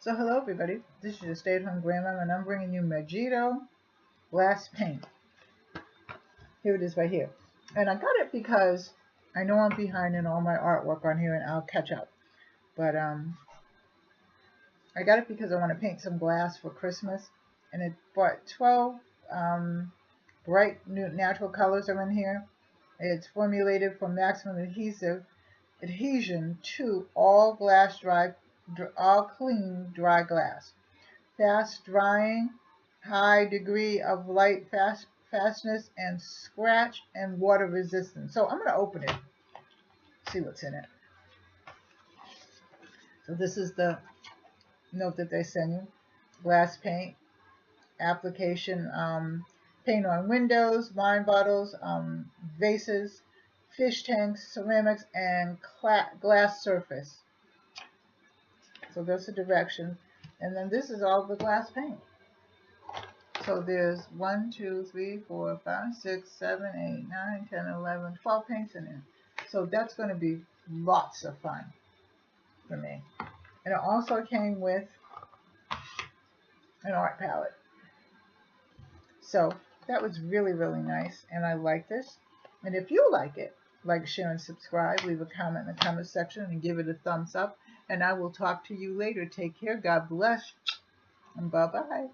So hello everybody, this is your stay-at-home grandma and I'm bringing you Magicdo glass paint. Here it is right here. And I got it because I know I'm behind in all my artwork on here and I'll catch up. But I got it because I want to paint some glass for Christmas. And it brought 12 bright new natural colors are in here. It's formulated for maximum adhesion to all clean dry glass. Fast drying, high degree of light fastness, and scratch and water resistance. So I'm going to open it, see what's in it. So this is the note that they send you. Glass paint, application, paint on windows, wine bottles, vases, fish tanks, ceramics, and glass surface. So that's the direction. And then this is all the glass paint. So there's 1, 2, 3, 4, 5, 6, 7, 8, 9, 10, 11, 12 paints in there. So that's going to be lots of fun for me. And it also came with an art palette. So that was really, really nice. And I like this. And if you like it, like, share, and subscribe. Leave a comment in the comment section and give it a thumbs up. And I will talk to you later. Take care. God bless. And bye-bye.